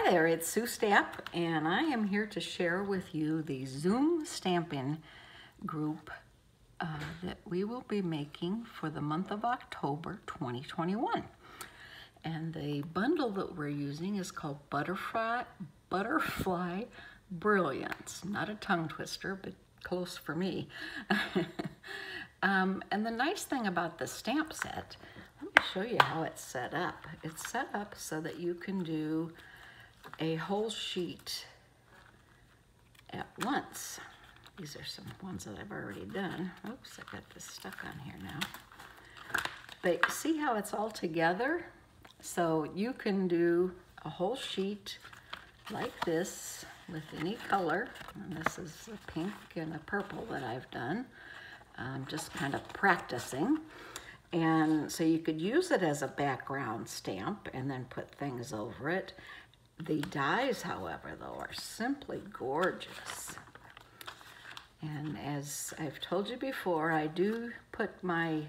Hi there, it's Sue Stamp, and I am here to share with you the Zoom Stampin group that we will be making for the month of October 2021. And the bundle that we're using is called Butterfly Brilliance. Not a tongue twister, but close for me. And the nice thing about the stamp set, let me show you how it's set up. It's set up so that you can do a whole sheet at once. These are some ones that I've already done. Oops, I got this stuck on here now. But see how it's all together? So you can do a whole sheet like this with any color. And this is a pink and a purple that I've done. Just kind of practicing. And so you could use it as a background stamp and then put things over it. The dies, however, though, are simply gorgeous. And as I've told you before, I do put my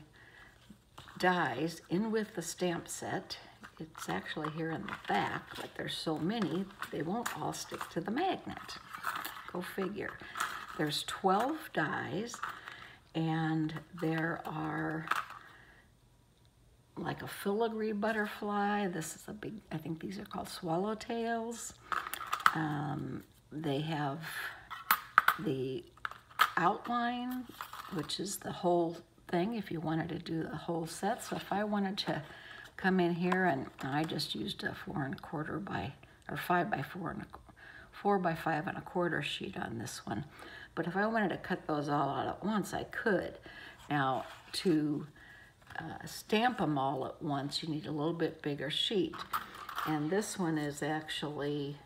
dies in with the stamp set. It's actually here in the back, but there's so many, they won't all stick to the magnet. Go figure. There's 12 dies, and there are like a filigree butterfly. This is a big, I think these are called swallowtails. They have the outline, which is the whole thing if you wanted to do the whole set. So if I wanted to come in here, and I just used a 4 1/4 by, or 5 by 4 and 4 by 5 1/4 sheet on this one. But if I wanted to cut those all out at once, I could. Now, to stamp them all at once, you need a little bit bigger sheet. And this one is actually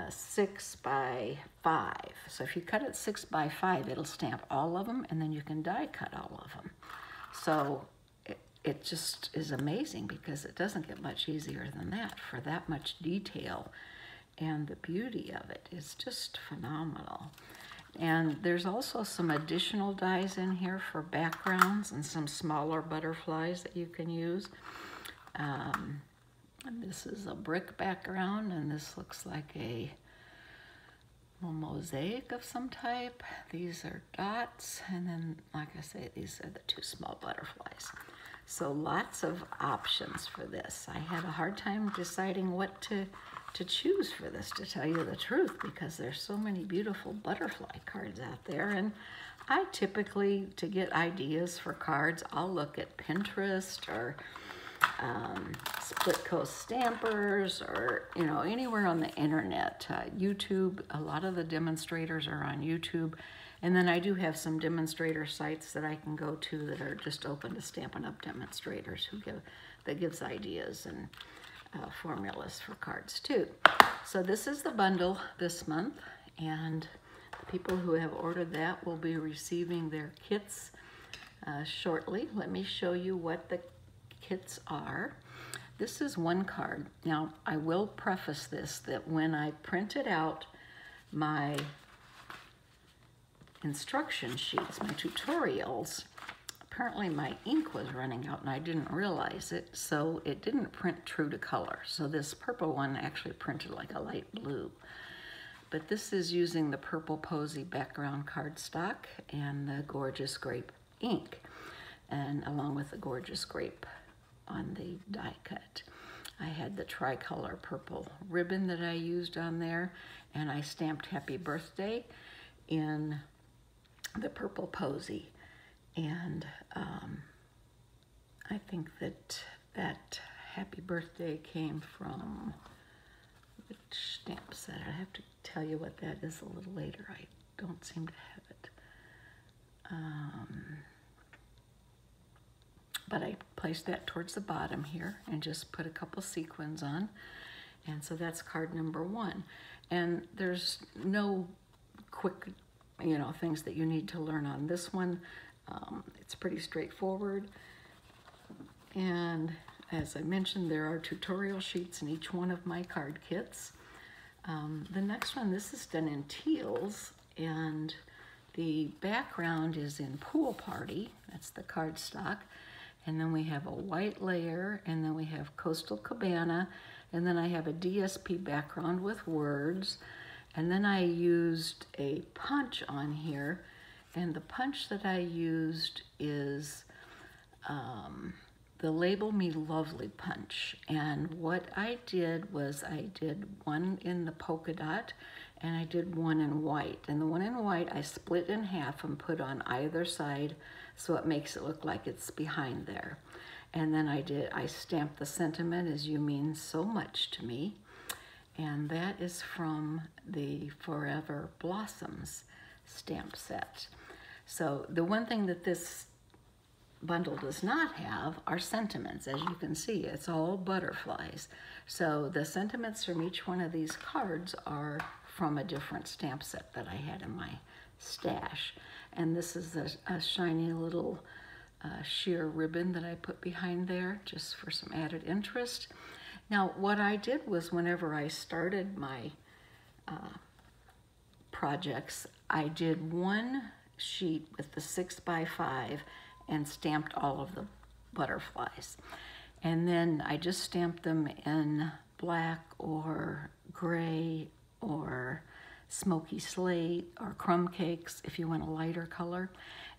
6 by 5. So if you cut it 6 by 5, it'll stamp all of them, and then you can die cut all of them. So it just is amazing because it doesn't get much easier than that for that much detail. And the beauty of it is just phenomenal. And there's also some additional dies in here for backgrounds and some smaller butterflies that you can use. And this is a brick background, and this looks like a mosaic of some type. These are dots, and then, like I say, these are the 2 small butterflies. So lots of options for this. I had a hard time deciding what to choose for this, to tell you the truth, because there's so many beautiful butterfly cards out there. And I typically, to get ideas for cards, I'll look at Pinterest or Split Coast Stampers, or anywhere on the internet. YouTube, a lot of the demonstrators are on YouTube. And then I do have some demonstrator sites that I can go to that are just open to Stampin' Up! Demonstrators that gives ideas and formulas for cards too. So this is the bundle this month, and the people who have ordered that will be receiving their kits shortly. Let me show you what the kits are. This is one card. Now, I will preface this that when I printed out my instruction sheets, my tutorials, apparently my ink was running out and I didn't realize it, so it didn't print true to color. So this purple one actually printed like a light blue. But this is using the Purple Posy background cardstock and the gorgeous grape ink, and along with the gorgeous grape on the die cut. I had the tricolor purple ribbon that I used on there, and I stamped Happy Birthday in the Purple Posy. And I think that Happy Birthday came from which stamp set? I have to tell you what that is a little later. I don't seem to have it. But I placed that towards the bottom here and just put a couple sequins on. And so that's card number 1. And there's no quick, things that you need to learn on this one. It's pretty straightforward. And as I mentioned, there are tutorial sheets in each one of my card kits. The next one, this is done in teals, and the background is in Pool Party. That's the cardstock. And then we have a white layer, and then we have Coastal Cabana, And then I have a DSP background with words. And then I used a punch on here. And the punch that I used is the Label Me Lovely punch. And what I did was I did one in the polka dot and I did one in white. And the one in white I split in half and put on either side so it makes it look like it's behind there. And then I stamped the sentiment, "As you mean so much to me." And that is from the Forever Blossoms stamp set. So the one thing that this bundle does not have are sentiments. As you can see, it's all butterflies. So the sentiments from each one of these cards are from a different stamp set that I had in my stash. And this is a shiny little sheer ribbon that I put behind there just for some added interest. Now what I did was whenever I started my projects, I did one sheet with the 6x5 and stamped all of the butterflies. And then I just stamped them in black or gray or smoky slate or crumb cakes if you want a lighter color.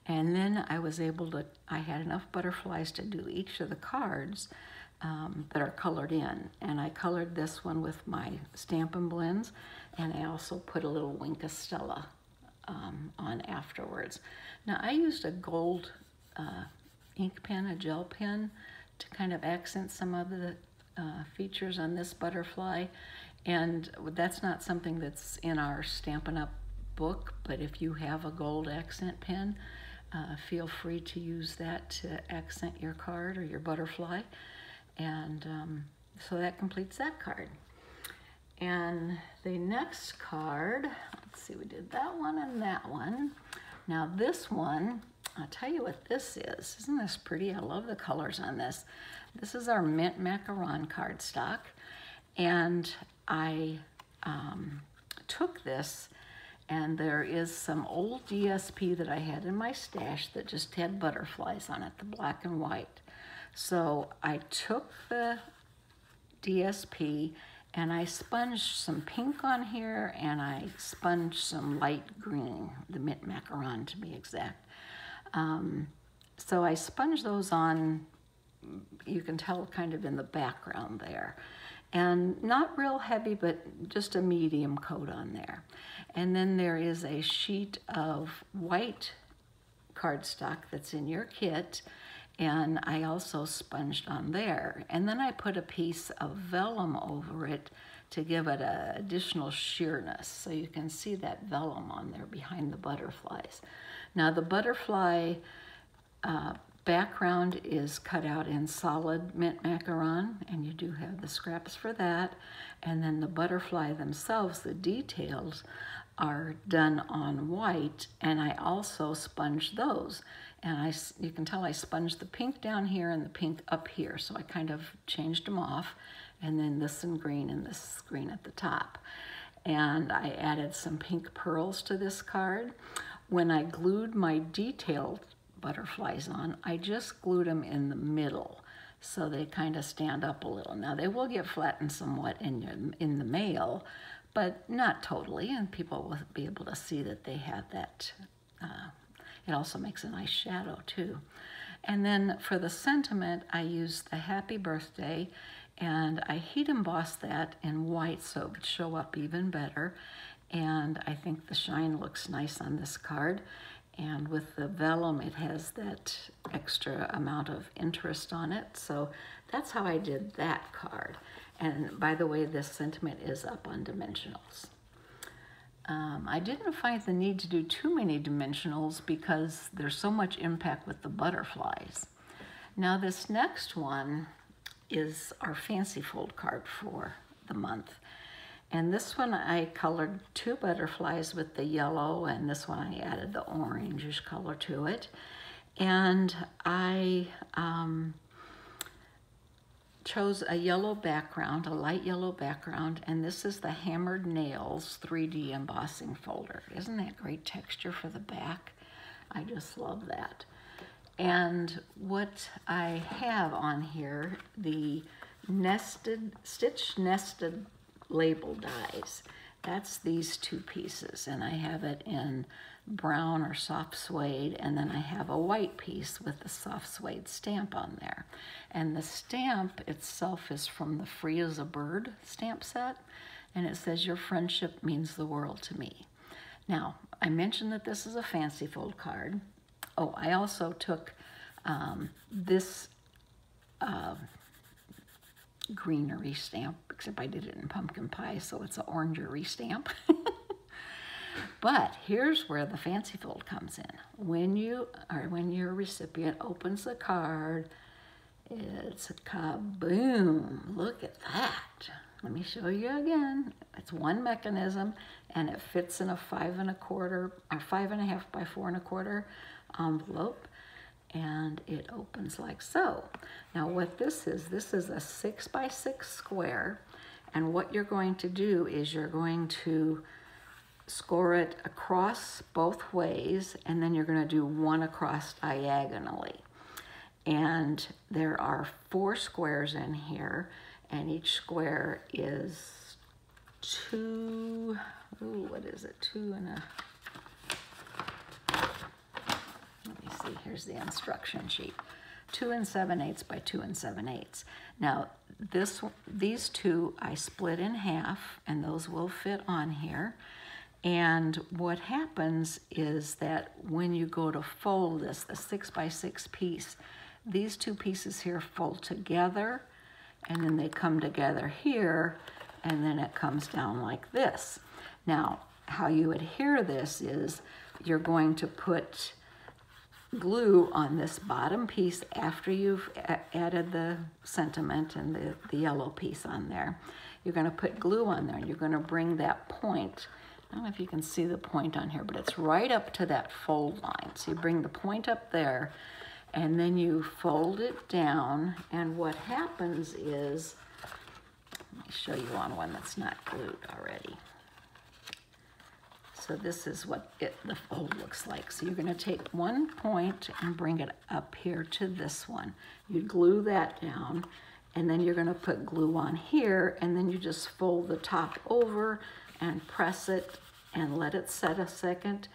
And then I was able to, I had enough butterflies to do each of the cards that are colored in. And I colored this one with my Stampin' Blends, and I also put a little Wink of Stella on afterwards. Now I used a gold ink pen, a gel pen, to kind of accent some of the features on this butterfly. And that's not something that's in our Stampin' Up! Book, but if you have a gold accent pen, feel free to use that to accent your card or your butterfly. And so that completes that card. And the next card, let's see, we did that one and that one. Now this one, I'll tell you what this is. Isn't this pretty? I love the colors on this. This is our Mint Macaron cardstock. And I took this, and there is some old DSP that I had in my stash that just had butterflies on it, the black and white. So I took the DSP and I sponged some pink on here, and I sponged some light green, the Mint Macaron to be exact. So I sponged those on, you can tell kind of in the background there. And not real heavy, but just a medium coat on there. And then there is a sheet of white cardstock that's in your kit, and I also sponged on there. And then I put a piece of vellum over it to give it an additional sheerness. So you can see that vellum on there behind the butterflies. Now the butterfly background is cut out in solid Mint Macaron, and you do have the scraps for that. And then the butterfly themselves, the details, are done on white, and I also sponged those. And you can tell I sponged the pink down here and the pink up here, so I kind of changed them off, and then this in green and this green at the top. And I added some pink pearls to this card. When I glued my detailed butterflies on, I just glued them in the middle so they kind of stand up a little. Now they will get flattened somewhat in the mail, but not totally, and people will be able to see that they have that. It also makes a nice shadow too. And then for the sentiment, I used the Happy Birthday, and I heat embossed that in white so it would show up even better. And I think the shine looks nice on this card. And with the vellum, it has that extra amount of interest on it. So that's how I did that card. And by the way, this sentiment is up on dimensionals. I didn't find the need to do too many dimensionals because there's so much impact with the butterflies. Now this next one is our fancy fold card for the month. And this one I colored 2 butterflies with the yellow, and this one I added the orangish color to it. And I chose a yellow background, a light yellow background, and this is the Hammered Nails 3D embossing folder. Isn't that great texture for the back? I just love that. And what I have on here, the stitch nested label dies. That's these two pieces, and I have it in brown or soft suede, and then I have a white piece with the soft suede stamp on there. And the stamp itself is from the Free as a Bird stamp set, and it says, "Your friendship means the world to me." Now, I mentioned that this is a fancy fold card. Oh, I also took this greenery stamp, except I did it in pumpkin pie, so it's an orangery stamp. But here's where the fancy fold comes in. When your recipient opens the card, it's a kaboom. Look at that. Let me show you again. It's one mechanism, and it fits in a 5 1/4 or 5 1/2 by 4 1/4 envelope, and it opens like so. Now what this is a 6 by 6 square, and what you're going to do is you're going to score it across both ways, and then you're going to do one across diagonally. And there are 4 squares in here, and each square is 2, what is it, 2 and a, let me see, here's the instruction sheet. 2 7/8 by 2 7/8. Now these two I split in half, and those will fit on here. And what happens is that when you go to fold this, the 6 by 6 piece, these two pieces here fold together, and then they come together here, and then it comes down like this. Now, how you adhere this is you're going to put glue on this bottom piece after you've added the sentiment and the yellow piece on there. You're going to put glue on there, and you're going to bring that point. I don't know if you can see the point on here, but it's right up to that fold line. So you bring the point up there, and then you fold it down, and what happens is, let me show you on one that's not glued already. So this is what the fold looks like. So you're going to take one point and bring it up here to this one. You glue that down, and then you're going to put glue on here, and then you just fold the top over and press it and let it set a second,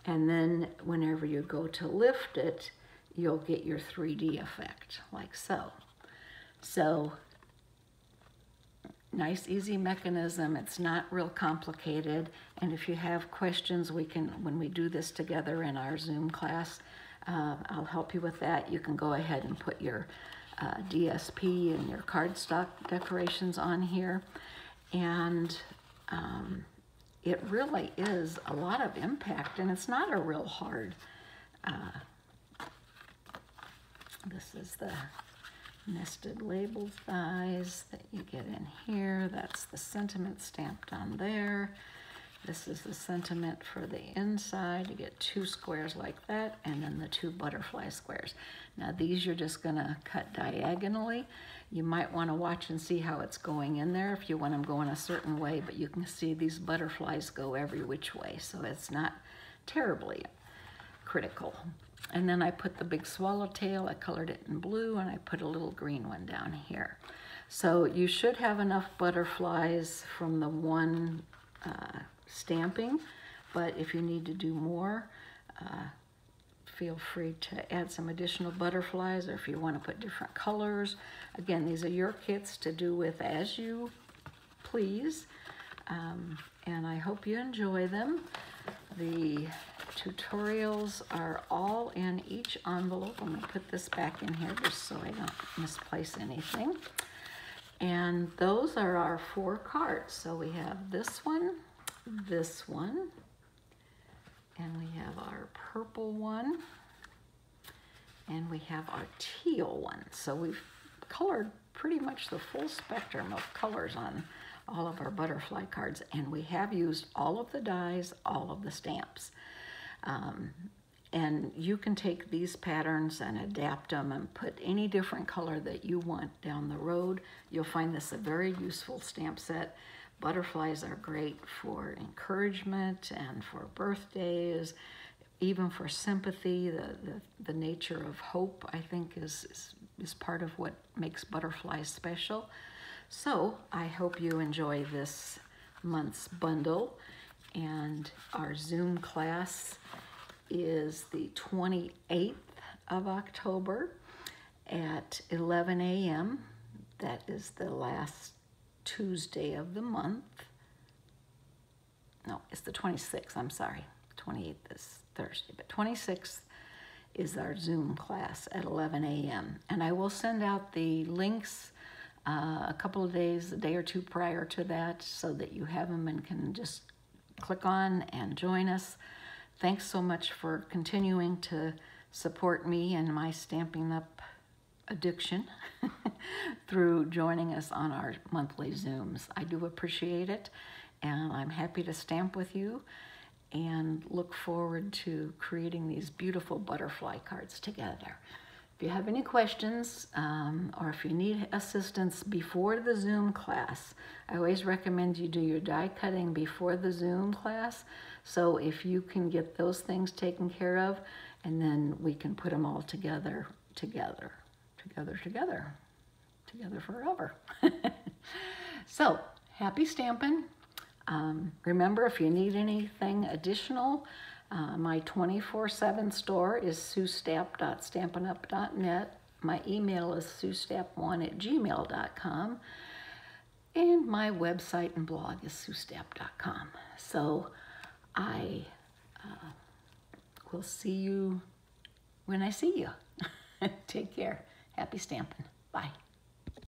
and then whenever you go to lift it, you'll get your 3D effect, like so. So, nice, easy mechanism. It's not real complicated, and if you have questions, we can, when we do this together in our Zoom class, I'll help you with that. You can go ahead and put your DSP and your cardstock decorations on here, and it really is a lot of impact, and it's not a real hard. This is the nested label dies that you get in here. That's the sentiment stamped on there. This is the sentiment for the inside. You get 2 squares like that, and then the 2 butterfly squares. Now these you're just gonna cut diagonally. You might wanna watch and see how it's going in there if you want them going a certain way, but you can see these butterflies go every which way, so it's not terribly critical. And then I put the big swallowtail, I colored it in blue, and I put a little green one down here. So you should have enough butterflies from the one stamping, but if you need to do more, feel free to add some additional butterflies, or if you want to put different colors. Again, these are your kits to do with as you please, and I hope you enjoy them. The tutorials are all in each envelope. I'm going to put this back in here just so I don't misplace anything. And those are our 4 cards. So we have this one, and we have our purple one, and we have our teal one. So we've colored pretty much the full spectrum of colors on all of our butterfly cards, and we have used all of the dies, all of the stamps. And you can take these patterns and adapt them and put any different color that you want down the road. You'll find this a very useful stamp set. Butterflies are great for encouragement and for birthdays, even for sympathy. The nature of hope, I think, is is part of what makes butterflies special. So I hope you enjoy this month's bundle, and our Zoom class is the 28th of October at 11 a.m. That is the last Tuesday of the month. No, it's the 26th, I'm sorry. 28th is Thursday, but 26th is our Zoom class at 11 a.m. And I will send out the links a couple of days, a day or two prior to that, so that you have them and can just click on and join us. Thanks so much for continuing to support me and my Stampin' Up! Addiction through joining us on our monthly Zooms. I do appreciate it, and I'm happy to stamp with you and look forward to creating these beautiful butterfly cards together. If you have any questions or if you need assistance before the Zoom class, I always recommend you do your die cutting before the Zoom class. So if you can get those things taken care of, and then we can put them all together forever. So, happy stamping. Remember, if you need anything additional, my 24/7 store is suestamp.stampinup.net. My email is suestamp1@gmail.com. And my website and blog is suestamp.com. So I will see you when I see you. Take care. Happy stamping. Bye.